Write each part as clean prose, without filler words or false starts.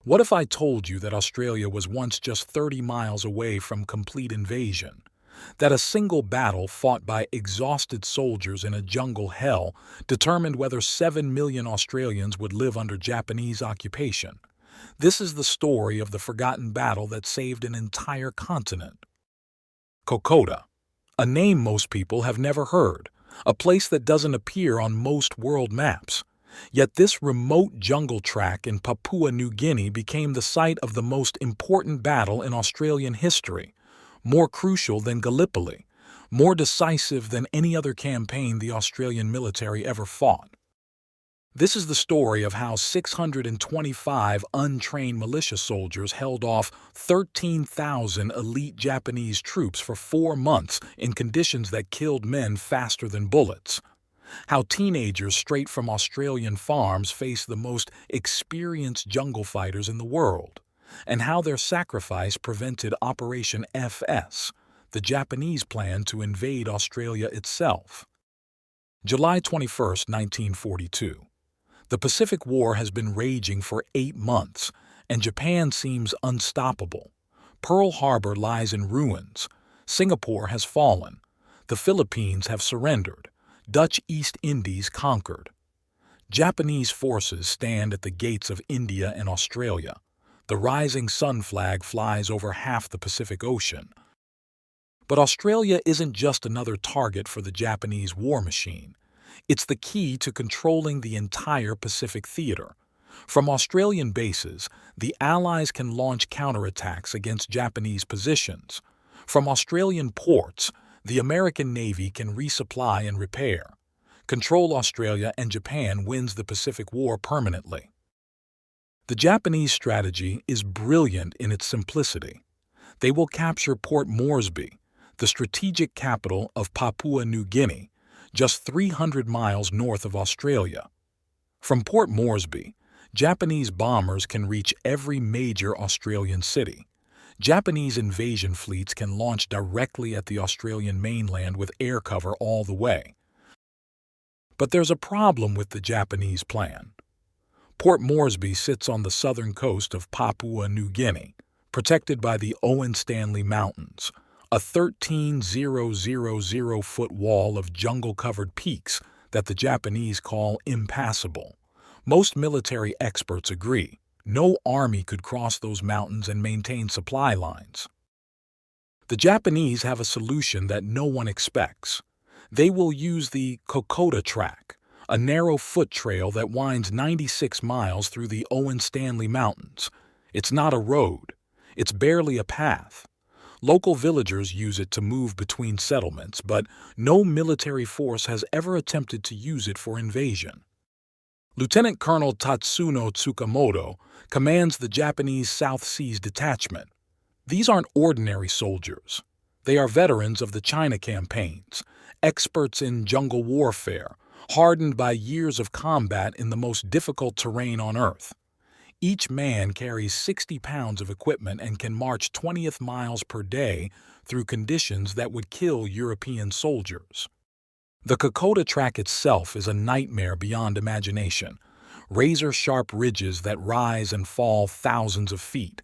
What if I told you that Australia was once just 30 miles away from complete invasion? That a single battle fought by exhausted soldiers in a jungle hell determined whether 7 million Australians would live under Japanese occupation? This is the story of the forgotten battle that saved an entire continent. Kokoda, a name most people have never heard, a place that doesn't appear on most world maps. Yet this remote jungle track in Papua New Guinea became the site of the most important battle in Australian history, more crucial than Gallipoli, more decisive than any other campaign the Australian military ever fought. This is the story of how 625 untrained militia soldiers held off 13,000 elite Japanese troops for 4 months in conditions that killed men faster than bullets. How teenagers straight from Australian farms faced the most experienced jungle fighters in the world, and how their sacrifice prevented Operation FS, the Japanese plan to invade Australia itself. July 21, 1942. The Pacific War has been raging for 8 months, and Japan seems unstoppable. Pearl Harbor lies in ruins. Singapore has fallen. The Philippines have surrendered. Dutch East Indies conquered. Japanese forces stand at the gates of India and Australia. The rising sun flag flies over half the Pacific Ocean. But Australia isn't just another target for the Japanese war machine. It's the key to controlling the entire Pacific theater. From Australian bases, the Allies can launch counterattacks against Japanese positions. From Australian ports, the American Navy can resupply and repair. Control Australia and Japan wins the Pacific War permanently. The Japanese strategy is brilliant in its simplicity. They will capture Port Moresby, the strategic capital of Papua New Guinea, just 300 miles north of Australia. From Port Moresby, Japanese bombers can reach every major Australian city. Japanese invasion fleets can launch directly at the Australian mainland with air cover all the way. But there's a problem with the Japanese plan. Port Moresby sits on the southern coast of Papua New Guinea, protected by the Owen Stanley Mountains, a 13,000-foot wall of jungle-covered peaks that the Japanese call impassable. Most military experts agree. No army could cross those mountains and maintain supply lines. The Japanese have a solution that no one expects. They will use the Kokoda Track, a narrow foot trail that winds 96 miles through the Owen Stanley Mountains. It's not a road. It's barely a path. Local villagers use it to move between settlements, but no military force has ever attempted to use it for invasion. Lieutenant Colonel Tatsuno Tsukamoto commands the Japanese South Seas Detachment. These aren't ordinary soldiers. They are veterans of the China campaigns, experts in jungle warfare, hardened by years of combat in the most difficult terrain on Earth. Each man carries 60 pounds of equipment and can march 20 miles per day through conditions that would kill European soldiers. The Kokoda Track itself is a nightmare beyond imagination. Razor-sharp ridges that rise and fall thousands of feet.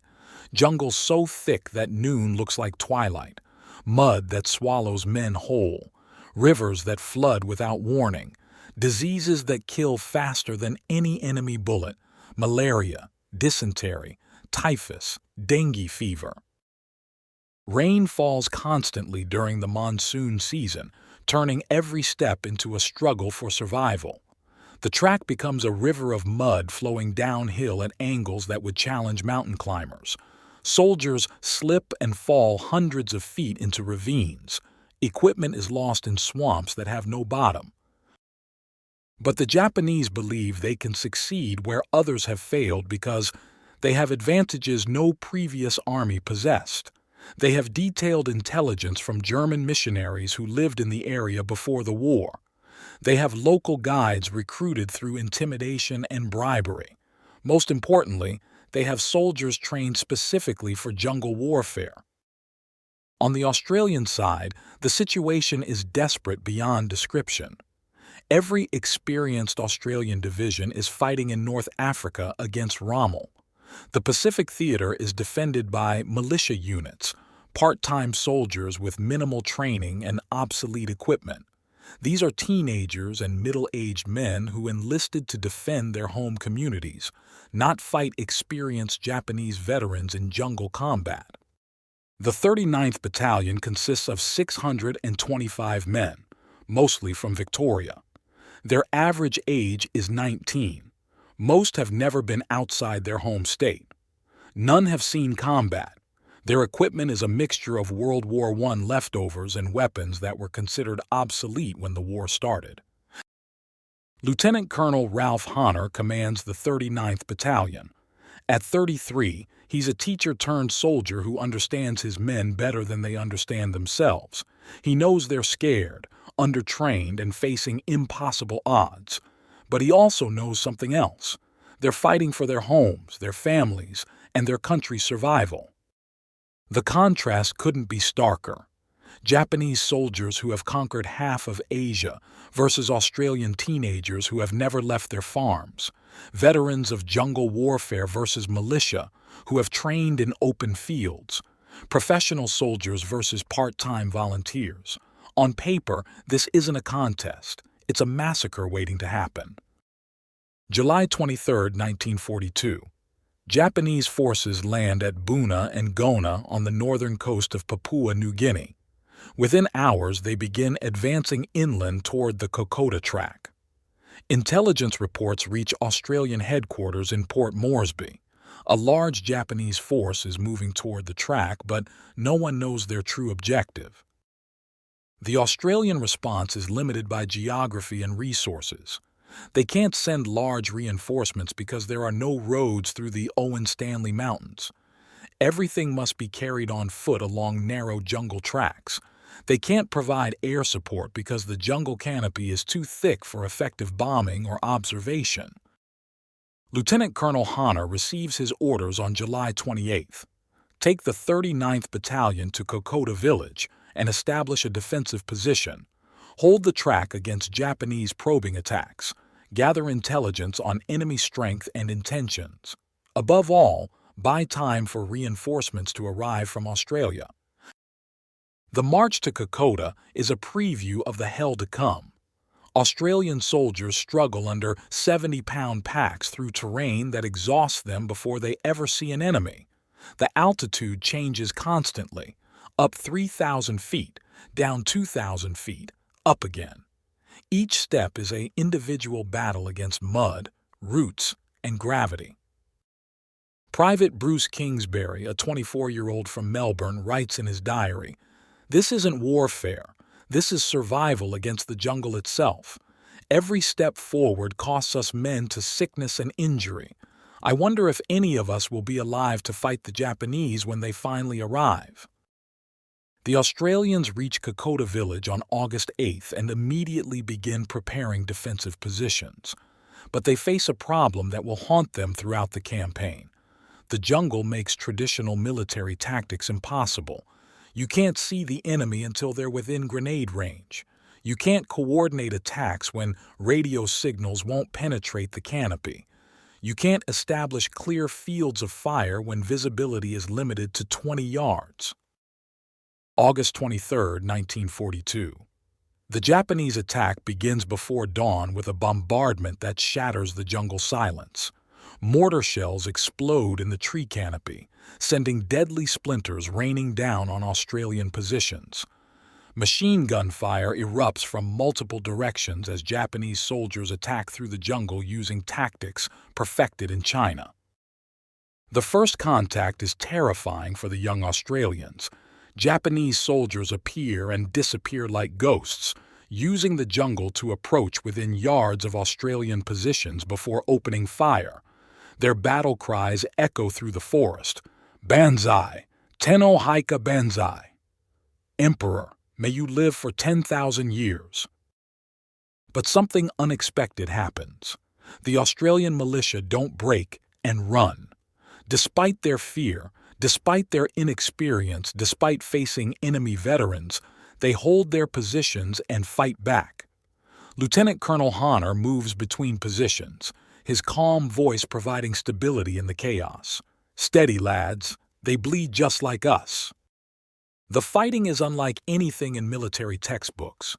Jungle so thick that noon looks like twilight. Mud that swallows men whole. Rivers that flood without warning. Diseases that kill faster than any enemy bullet. Malaria, dysentery, typhus, dengue fever. Rain falls constantly during the monsoon season, turning every step into a struggle for survival. The track becomes a river of mud flowing downhill at angles that would challenge mountain climbers. Soldiers slip and fall hundreds of feet into ravines. Equipment is lost in swamps that have no bottom. But the Japanese believe they can succeed where others have failed because they have advantages no previous army possessed. They have detailed intelligence from German missionaries who lived in the area before the war. They have local guides recruited through intimidation and bribery. Most importantly, they have soldiers trained specifically for jungle warfare. On the Australian side, the situation is desperate beyond description. Every experienced Australian division is fighting in North Africa against Rommel. The Pacific Theater is defended by militia units, part-time soldiers with minimal training and obsolete equipment. These are teenagers and middle-aged men who enlisted to defend their home communities, not fight experienced Japanese veterans in jungle combat. The 39th Battalion consists of 625 men, mostly from Victoria. Their average age is 19. Most have never been outside their home state. None have seen combat. Their equipment is a mixture of World War I leftovers and weapons that were considered obsolete when the war started. Lieutenant Colonel Ralph Honor commands the 39th Battalion. At 33, he's a teacher-turned-soldier who understands his men better than they understand themselves. He knows they're scared, undertrained, and facing impossible odds. But he also knows something else. They're fighting for their homes, their families, and their country's survival. The contrast couldn't be starker. Japanese soldiers who have conquered half of Asia versus Australian teenagers who have never left their farms. Veterans of jungle warfare versus militia who have trained in open fields. Professional soldiers versus part-time volunteers. On paper, this isn't a contest. It's a massacre waiting to happen. July 23, 1942. Japanese forces land at Buna and Gona on the northern coast of Papua New Guinea. Within hours, they begin advancing inland toward the Kokoda Track. Intelligence reports reach Australian headquarters in Port Moresby. A large Japanese force is moving toward the track, but no one knows their true objective. The Australian response is limited by geography and resources. They can't send large reinforcements because there are no roads through the Owen Stanley Mountains. Everything must be carried on foot along narrow jungle tracks. They can't provide air support because the jungle canopy is too thick for effective bombing or observation. Lieutenant Colonel Honor receives his orders on July 28th. Take the 39th Battalion to Kokoda Village and establish a defensive position. Hold the track against Japanese probing attacks. Gather intelligence on enemy strength and intentions. Above all, buy time for reinforcements to arrive from Australia. The march to Kokoda is a preview of the hell to come. Australian soldiers struggle under 70-pound packs through terrain that exhausts them before they ever see an enemy. The altitude changes constantly, up 3,000 feet, down 2,000 feet, up again. Each step is an individual battle against mud, roots, and gravity. Private Bruce Kingsbury, a 24-year-old from Melbourne, writes in his diary, "This isn't warfare. This is survival against the jungle itself. Every step forward costs us men to sickness and injury. I wonder if any of us will be alive to fight the Japanese when they finally arrive." The Australians reach Kokoda Village on August 8th and immediately begin preparing defensive positions. But they face a problem that will haunt them throughout the campaign. The jungle makes traditional military tactics impossible. You can't see the enemy until they're within grenade range. You can't coordinate attacks when radio signals won't penetrate the canopy. You can't establish clear fields of fire when visibility is limited to 20 yards. August 23, 1942. The Japanese attack begins before dawn with a bombardment that shatters the jungle silence. Mortar shells explode in the tree canopy, sending deadly splinters raining down on Australian positions. Machine gun fire erupts from multiple directions as Japanese soldiers attack through the jungle using tactics perfected in China. The first contact is terrifying for the young Australians. Japanese soldiers appear and disappear like ghosts, using the jungle to approach within yards of Australian positions before opening fire. Their battle cries echo through the forest. "Banzai! Tenno Haika Banzai! Emperor, may you live for 10,000 years." But something unexpected happens. The Australian militia don't break and run. Despite their fear, despite their inexperience, despite facing enemy veterans, they hold their positions and fight back. Lieutenant Colonel Honor moves between positions. his calm voice providing stability in the chaos. "Steady, lads. They bleed just like us." The fighting is unlike anything in military textbooks.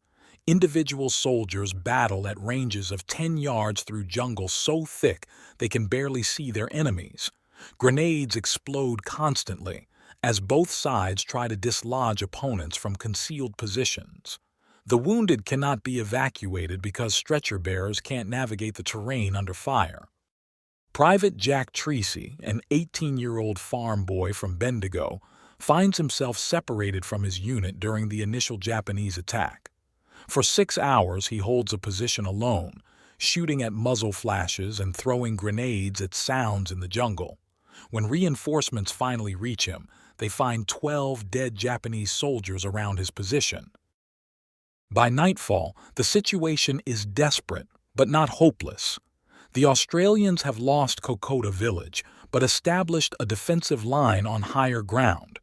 Individual soldiers battle at ranges of 10 yards through jungle so thick they can barely see their enemies. Grenades explode constantly as both sides try to dislodge opponents from concealed positions. The wounded cannot be evacuated because stretcher bearers can't navigate the terrain under fire. Private Jack Treacy, an 18-year-old farm boy from Bendigo, finds himself separated from his unit during the initial Japanese attack. For 6 hours he holds a position alone, shooting at muzzle flashes and throwing grenades at sounds in the jungle. When reinforcements finally reach him, they find 12 dead Japanese soldiers around his position. By nightfall, the situation is desperate, but not hopeless. The Australians have lost Kokoda village, but established a defensive line on higher ground.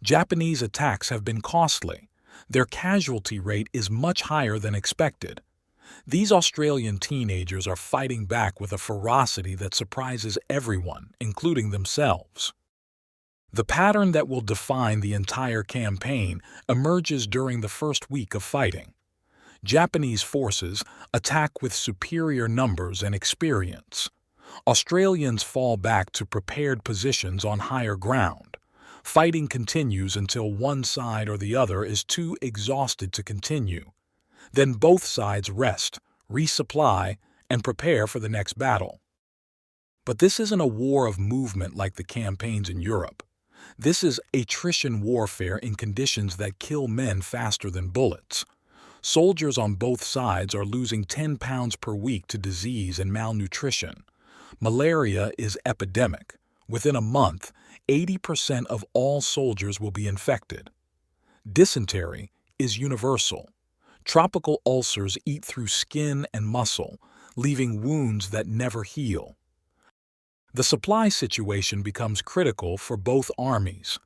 Japanese attacks have been costly. Their casualty rate is much higher than expected. These Australian teenagers are fighting back with a ferocity that surprises everyone, including themselves. The pattern that will define the entire campaign emerges during the first week of fighting. Japanese forces attack with superior numbers and experience. Australians fall back to prepared positions on higher ground. Fighting continues until one side or the other is too exhausted to continue. Then both sides rest, resupply, and prepare for the next battle. But this isn't a war of movement like the campaigns in Europe. This is attrition warfare in conditions that kill men faster than bullets. Soldiers on both sides are losing 10 pounds per week to disease and malnutrition. Malaria is epidemic. Within a month, 80% of all soldiers will be infected. Dysentery is universal. Tropical ulcers eat through skin and muscle, leaving wounds that never heal. The supply situation becomes critical for both armies.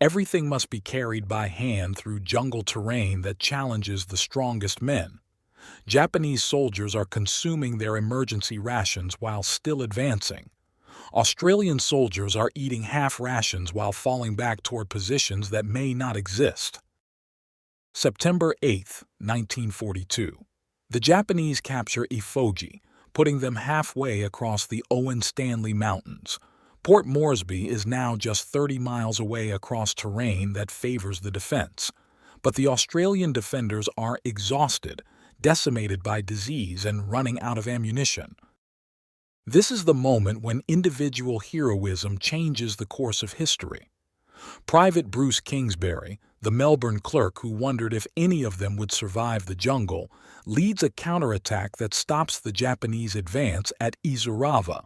Everything must be carried by hand through jungle terrain that challenges the strongest men. Japanese soldiers are consuming their emergency rations while still advancing. Australian soldiers are eating half rations while falling back toward positions that may not exist. September 8, 1942. The Japanese capture Ifoji, putting them halfway across the Owen Stanley Mountains. Port Moresby is now just 30 miles away across terrain that favors the defense. But the Australian defenders are exhausted, decimated by disease, and running out of ammunition. This is the moment when individual heroism changes the course of history. Private Bruce Kingsbury, the Melbourne clerk who wondered if any of them would survive the jungle, leads a counterattack that stops the Japanese advance at Izurava.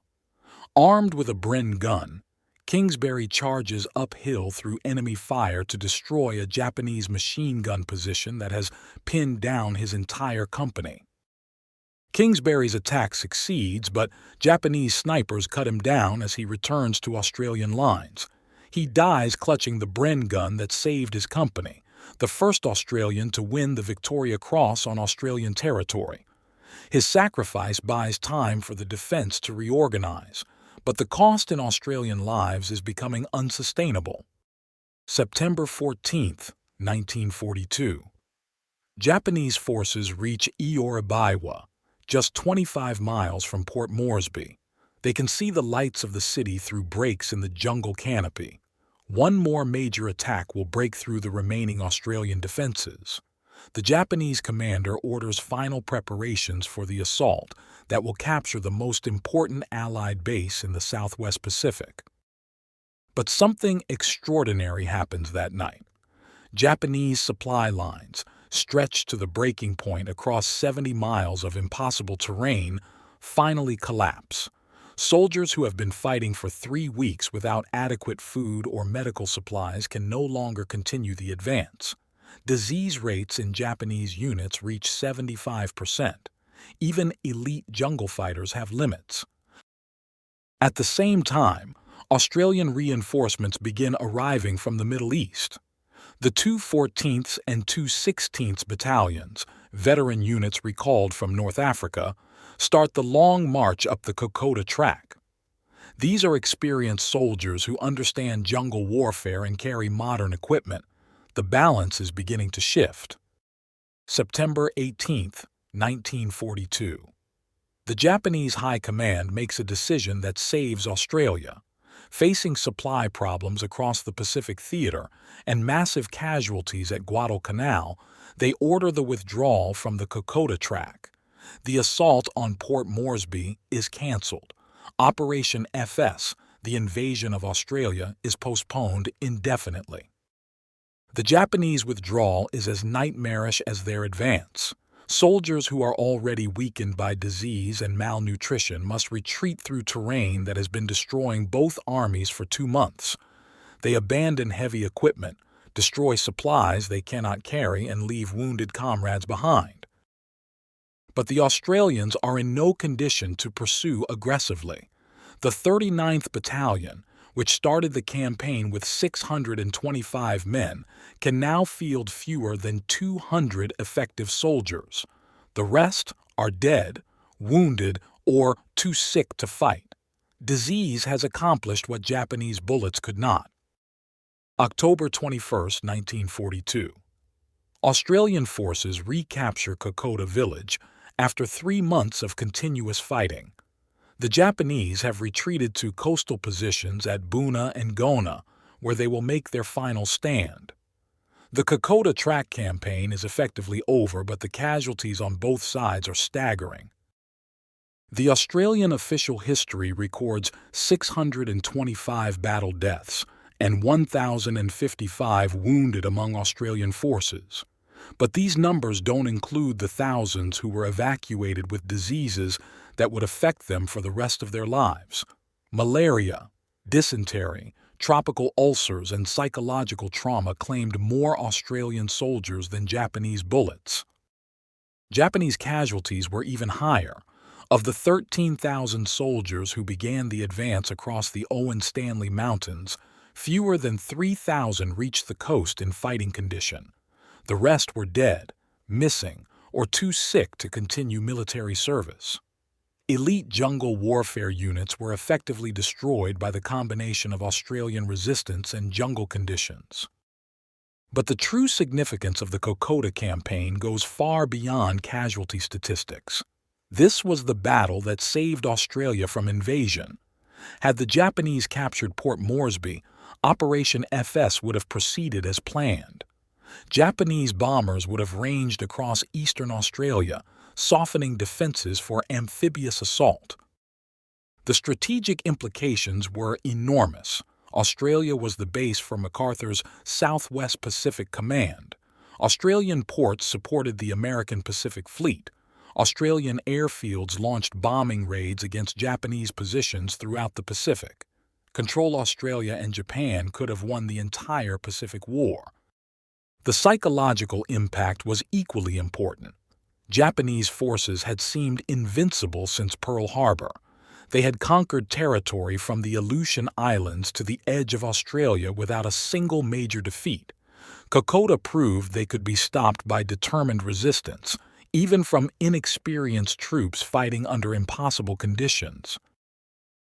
Armed with a Bren gun, Kingsbury charges uphill through enemy fire to destroy a Japanese machine gun position that has pinned down his entire company. Kingsbury's attack succeeds, but Japanese snipers cut him down as he returns to Australian lines. He dies clutching the Bren gun that saved his company, the first Australian to win the Victoria Cross on Australian territory. His sacrifice buys time for the defense to reorganize, but the cost in Australian lives is becoming unsustainable. September 14, 1942. Japanese forces reach Iorabaiwa, just 25 miles from Port Moresby. They can see the lights of the city through breaks in the jungle canopy. One more major attack will break through the remaining Australian defenses. The Japanese commander orders final preparations for the assault that will capture the most important Allied base in the Southwest Pacific. But something extraordinary happens that night. Japanese supply lines, stretched to the breaking point across 70 miles of impossible terrain, finally collapse. Soldiers who have been fighting for 3 weeks without adequate food or medical supplies can no longer continue the advance. Disease rates in Japanese units reach 75%. Even elite jungle fighters have limits. At the same time, Australian reinforcements begin arriving from the Middle East. The 214th and 216th battalions, veteran units recalled from North Africa, start the long march up the Kokoda Track. These are experienced soldiers who understand jungle warfare and carry modern equipment. The balance is beginning to shift. September 18, 1942. The Japanese High Command makes a decision that saves Australia. Facing supply problems across the Pacific Theater and massive casualties at Guadalcanal, they order the withdrawal from the Kokoda Track. The assault on Port Moresby is cancelled. Operation FS, the invasion of Australia, is postponed indefinitely. The Japanese withdrawal is as nightmarish as their advance. Soldiers who are already weakened by disease and malnutrition must retreat through terrain that has been destroying both armies for 2 months. They abandon heavy equipment, destroy supplies they cannot carry, and leave wounded comrades behind. But the Australians are in no condition to pursue aggressively. The 39th Battalion, which started the campaign with 625 men, can now field fewer than 200 effective soldiers. The rest are dead, wounded, or too sick to fight. Disease has accomplished what Japanese bullets could not. October 21, 1942. Australian forces recapture Kokoda village after 3 months of continuous fighting. The Japanese have retreated to coastal positions at Buna and Gona, where they will make their final stand. The Kokoda Track campaign is effectively over, but the casualties on both sides are staggering. The Australian official history records 625 battle deaths and 1,055 wounded among Australian forces. But these numbers don't include the thousands who were evacuated with diseases that would affect them for the rest of their lives. Malaria, dysentery, tropical ulcers, and psychological trauma claimed more Australian soldiers than Japanese bullets. Japanese casualties were even higher. Of the 13,000 soldiers who began the advance across the Owen Stanley Mountains, fewer than 3,000 reached the coast in fighting condition. The rest were dead, missing, or too sick to continue military service. Elite jungle warfare units were effectively destroyed by the combination of Australian resistance and jungle conditions. But the true significance of the Kokoda campaign goes far beyond casualty statistics. This was the battle that saved Australia from invasion. Had the Japanese captured Port Moresby, Operation FS would have proceeded as planned. Japanese bombers would have ranged across eastern Australia, softening defenses for amphibious assault. The strategic implications were enormous. Australia was the base for MacArthur's Southwest Pacific Command. Australian ports supported the American Pacific Fleet. Australian airfields launched bombing raids against Japanese positions throughout the Pacific. Control Australia and Japan could have won the entire Pacific War. The psychological impact was equally important. Japanese forces had seemed invincible since Pearl Harbor. They had conquered territory from the Aleutian Islands to the edge of Australia without a single major defeat. Kokoda proved they could be stopped by determined resistance, even from inexperienced troops fighting under impossible conditions.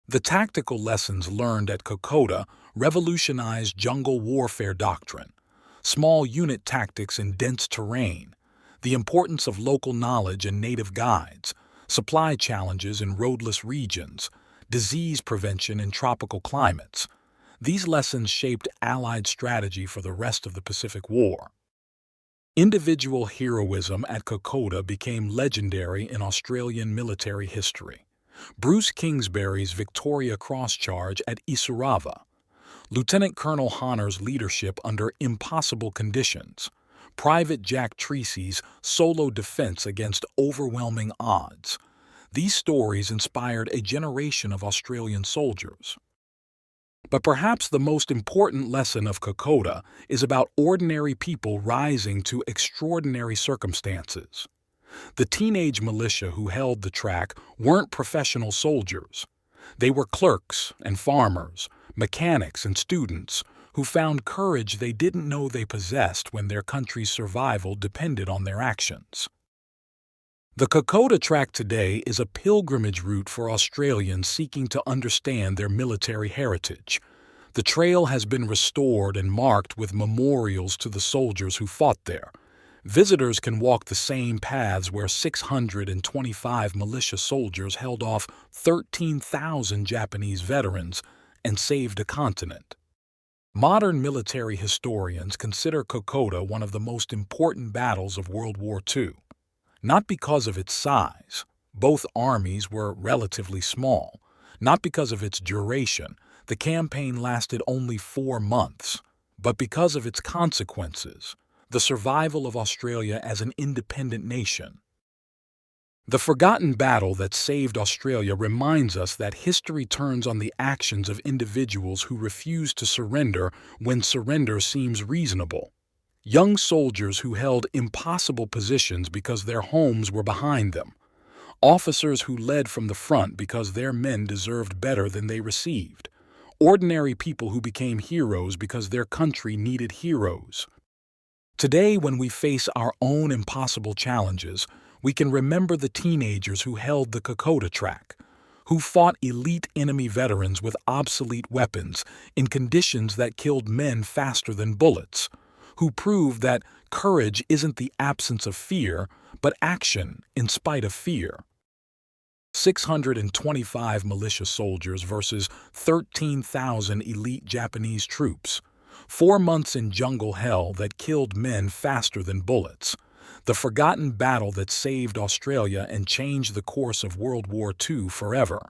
The tactical lessons learned at Kokoda revolutionized jungle warfare doctrine. Small unit tactics in dense terrain, the importance of local knowledge and native guides, supply challenges in roadless regions, disease prevention in tropical climates. These lessons shaped Allied strategy for the rest of the Pacific War. Individual heroism at Kokoda became legendary in Australian military history. Bruce Kingsbury's Victoria Cross charge at Isurava, Lieutenant Colonel Honnor's leadership under impossible conditions, Private Jack Tracy's solo defense against overwhelming odds. These stories inspired a generation of Australian soldiers. But perhaps the most important lesson of Kokoda is about ordinary people rising to extraordinary circumstances. The teenage militia who held the track weren't professional soldiers. They were clerks and farmers, mechanics and students who found courage they didn't know they possessed when their country's survival depended on their actions. The Kokoda Track today is a pilgrimage route for Australians seeking to understand their military heritage. The trail has been restored and marked with memorials to the soldiers who fought there. Visitors can walk the same paths where 625 militia soldiers held off 13,000 Japanese veterans and saved a continent. Modern military historians consider Kokoda one of the most important battles of World War II. Not because of its size, both armies were relatively small. Not because of its duration, the campaign lasted only 4 months. But because of its consequences, the survival of Australia as an independent nation. The forgotten battle that saved Australia reminds us that history turns on the actions of individuals who refuse to surrender when surrender seems reasonable. Young soldiers who held impossible positions because their homes were behind them. Officers who led from the front because their men deserved better than they received. Ordinary people who became heroes because their country needed heroes. Today, when we face our own impossible challenges, we can remember the teenagers who held the Kokoda Track, who fought elite enemy veterans with obsolete weapons in conditions that killed men faster than bullets, who proved that courage isn't the absence of fear, but action in spite of fear. 625 militia soldiers versus 13,000 elite Japanese troops. 4 months in jungle hell that killed men faster than bullets. The forgotten battle that saved Australia and changed the course of World War II forever.